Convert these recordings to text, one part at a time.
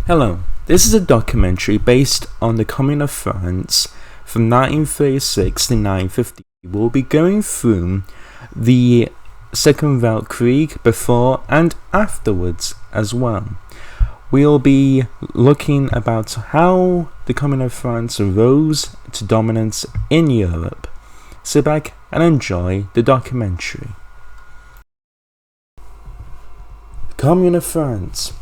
Hello, this is a documentary based on the Commune of France from 1936 to 1950. We'll be going through the Second Weltkrieg before and afterwards as well. We'll be looking about how the Commune of France rose to dominance in Europe. Sit back and enjoy the documentary. Commune of France.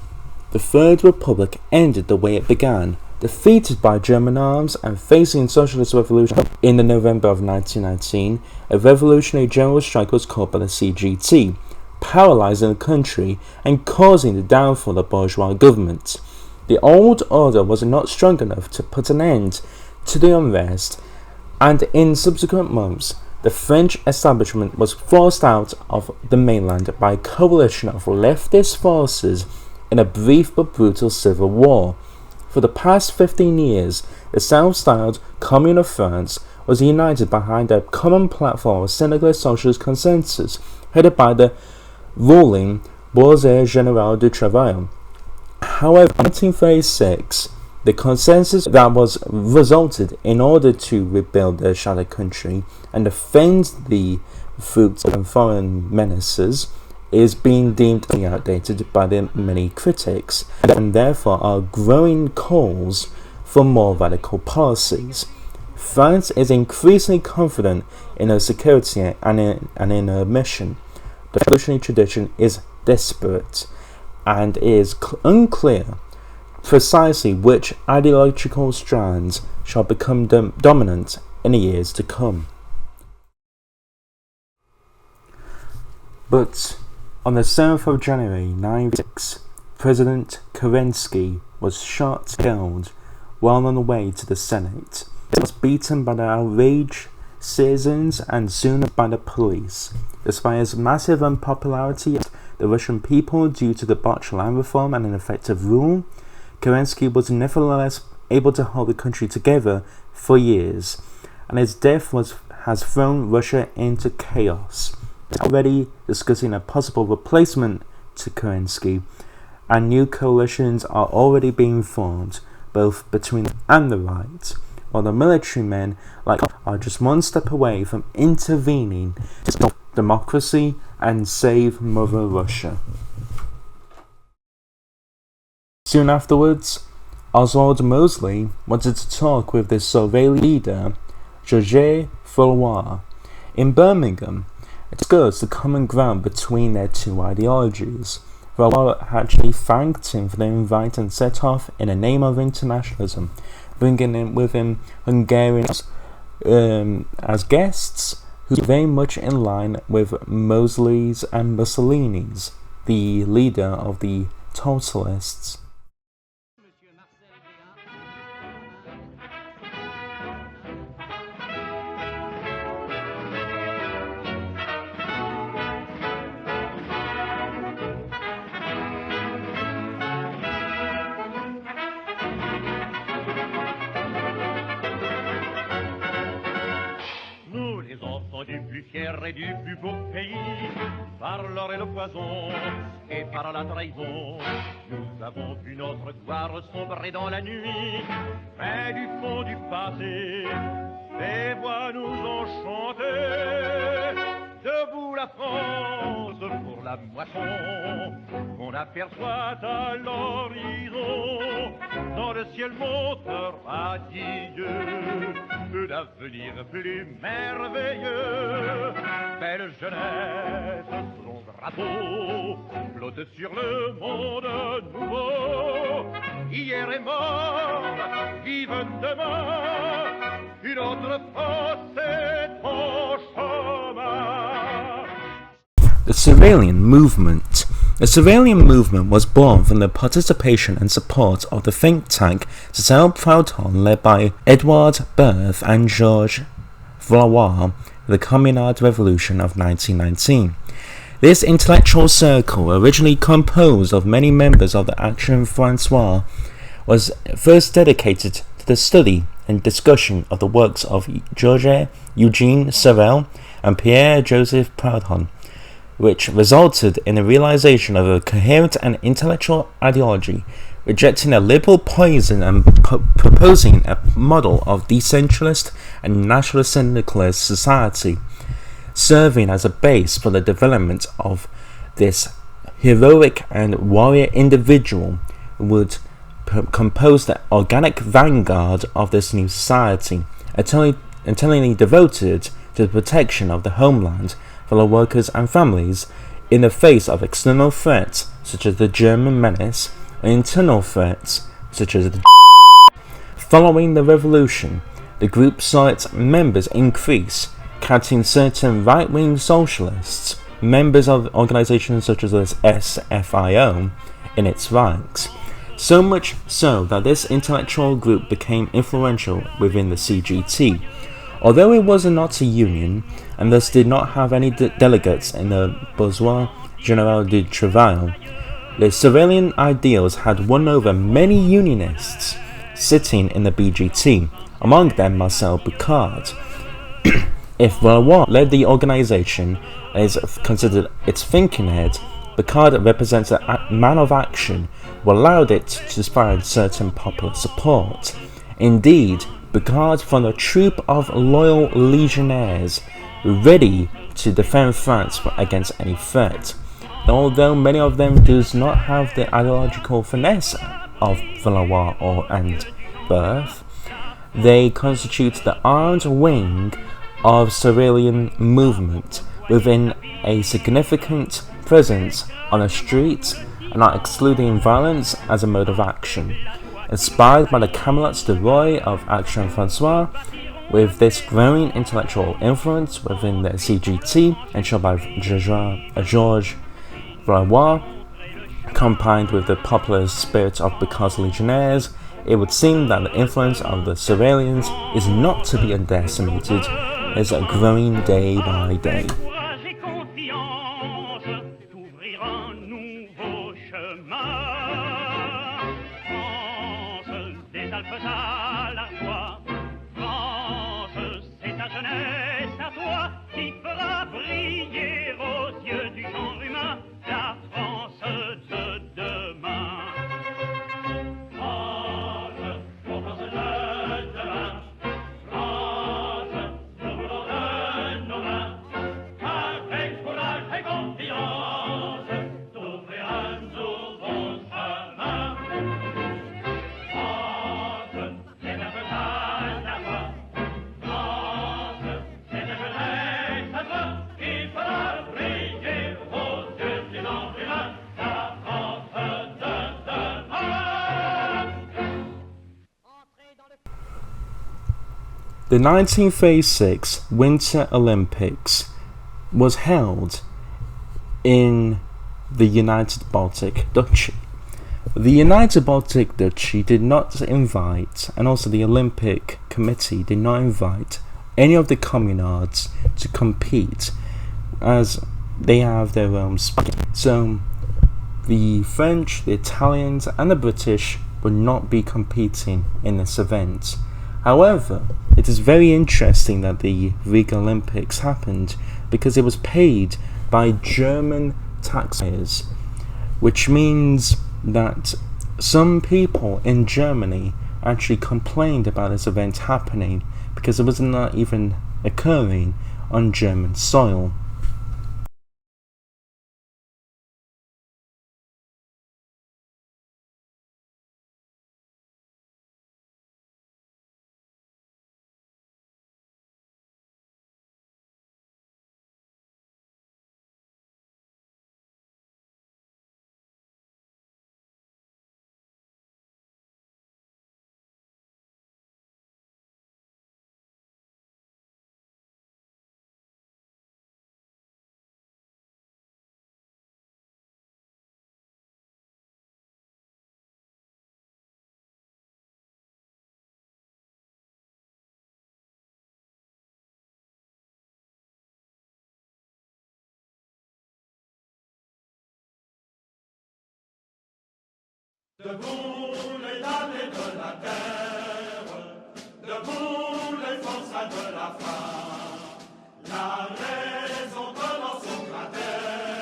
The Third Republic ended the way it began, defeated by German arms and facing socialist revolution. In the November of 1919, a revolutionary general strike was called by the CGT, paralysing the country and causing the downfall of the bourgeois government. The old order was not strong enough to put an end to the unrest, and in subsequent months, the French establishment was forced out of the mainland by a coalition of leftist forces in a brief but brutal civil war. For the past 15 years, the self-styled Commune of France was united behind a common platform of syndicalist socialist consensus, headed by the ruling Bourse General du Travail. However, in 1936, the consensus that was resulted in order to rebuild the shattered country and defend the fruits of foreign menaces is being deemed outdated by the many critics, and therefore are growing calls for more radical policies. France is increasingly confident in her security and in her mission. The revolutionary tradition is desperate, and it is unclear precisely which ideological strands shall become dominant in the years to come. But on the 7th of January 1946, President Kerensky was shot and killed while on the way to the Senate. He was beaten by the outraged citizens and soon by the police. Despite his massive unpopularity with the Russian people due to the botched land reform and ineffective rule, Kerensky was nevertheless able to hold the country together for years, and his death has thrown Russia into chaos. Already discussing a possible replacement to Kerensky, and new coalitions are already being formed, both between and the right, while the military men are just one step away from intervening to stop democracy and save Mother Russia. Soon afterwards, Oswal Mosley wanted to talk with the Soviet leader, Georges Valois, in Birmingham, and discuss the common ground between their two ideologies. Valois actually thanked him for the invite and set off in the name of internationalism, bringing in with him Hungarians as guests, who were very much in line with Mosley's and Mussolini's, the leader of the totalists. Du plus fier et du plus beau pays, par l'or et le poison et par la trahison, nous avons vu notre gloire sombrer dans la nuit, près du fond du passé, des voix nous ont chanté. Debout la France pour la moisson, qu'on aperçoit à l'horizon, dans le ciel monte radieux, l'avenir plus merveilleux. Belle jeunesse, son drapeau flotte sur le monde nouveau. Hier est mort, vive demain, une autre France est en chemin. The Civilian Movement. The Civilian Movement was born from the participation and support of the think tank Oswal Mosley, led by Edouard Berth and Georges Valois, the Communard Revolution of 1919. This intellectual circle, originally composed of many members of the Action Française, was first dedicated to the study and discussion of the works of Georges Eugène Sorel and Pierre-Joseph Proudhon. which resulted in the realization of a coherent and intellectual ideology, rejecting a liberal poison and proposing a model of decentralist and nationalist syndicalist society, serving as a base for the development of this heroic and warrior individual who would compose the organic vanguard of this new society, entirely devoted to the protection of the homeland, fellow workers and families in the face of external threats such as the German menace and internal threats such as the Following the revolution, the group saw its members increase, counting certain right-wing socialists, members of organizations such as the SFIO, in its ranks. So much so that this intellectual group became influential within the CGT. Although it was a Nazi union, and thus did not have any delegates in the Bourgeois Général du Travail, the Sorelian ideals had won over many unionists sitting in the BGT, among them Marcel Boucard. If Valois led the organization and is considered its thinking head, Boucard represents a man of action who allowed it to find certain popular support. Indeed, Boucard formed a troop of loyal legionnaires ready to defend France against any threat. Although many of them does not have the ideological finesse of Valois and Berth, they constitute the armed wing of Sorelian movement within a significant presence on the streets and not excluding violence as a mode of action. Inspired by the Camelots de Roy of Action François, with this growing intellectual influence within the CGT ensured by Georges Valois, combined with the popular spirit of Boucard's legionnaires, it would seem that the influence of the Sorelians is not to be underestimated, is growing day by day. The 1936 Winter Olympics was held in the United Baltic Duchy. The United Baltic Duchy did not invite, and also the Olympic Committee did not invite any of the communards to compete, as they have their own sport. So the French, the Italians and the British would not be competing in this event. However, it is very interesting that the Riga Olympics happened because it was paid by German taxpayers, which means that some people in Germany actually complained about this event happening because it was not even occurring on German soil. Debout les damnés de la terre, debout les forçats de la faim, la raison tenant son cratère.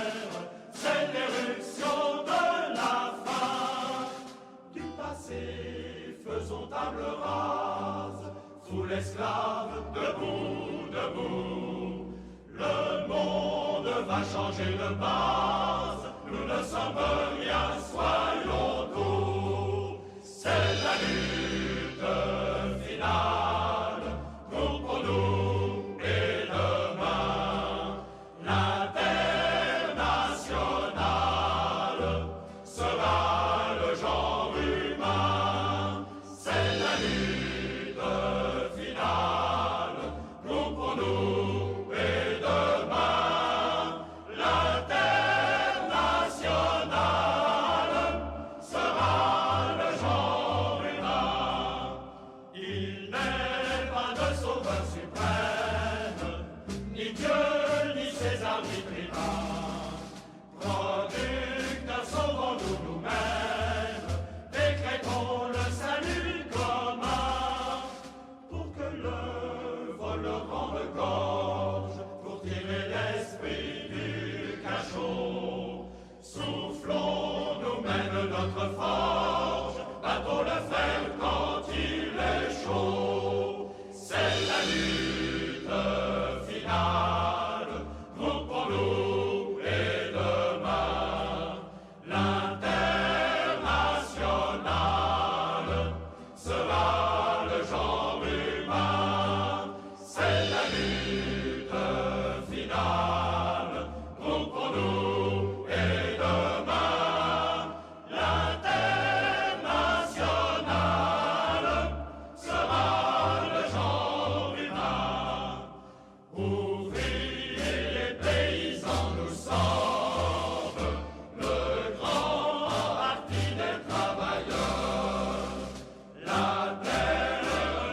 passé, faisons table rase, sous l'esclave, debout, debout. Le monde va changer de base, nous ne sommes rien, soyons doux. C'est la lutte finale, nous pour nous et demain. L'international sera le genre humain. C'est la lutte finale, nous pour nous et demain. L'international sera le genre humain. Il n'est pas de sauveur suprême, ni Dieu, ni César, ni tribun. Producteurs, sauvons-nous nous-mêmes, décrétons le salut commun. Pour que le vol rende gorge, pour tirer l'esprit du cachot. Soufflons nous-mêmes notre forge, battons le fer quand il est chaud. C'est la lutte finale, nous pour nous et demain. L'international sera le genre humain. C'est la lutte finale, nous pour nous et demain. L'international sera le genre humain. Ouvriers et paysans nous sommes, le grand parti des travailleurs. La terre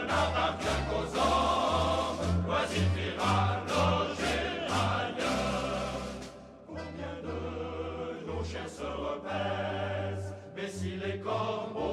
n'appartient qu'aux hommes, loisir ira loger ailleurs. Combien de nos chiens se repaissent, mais si les corbeaux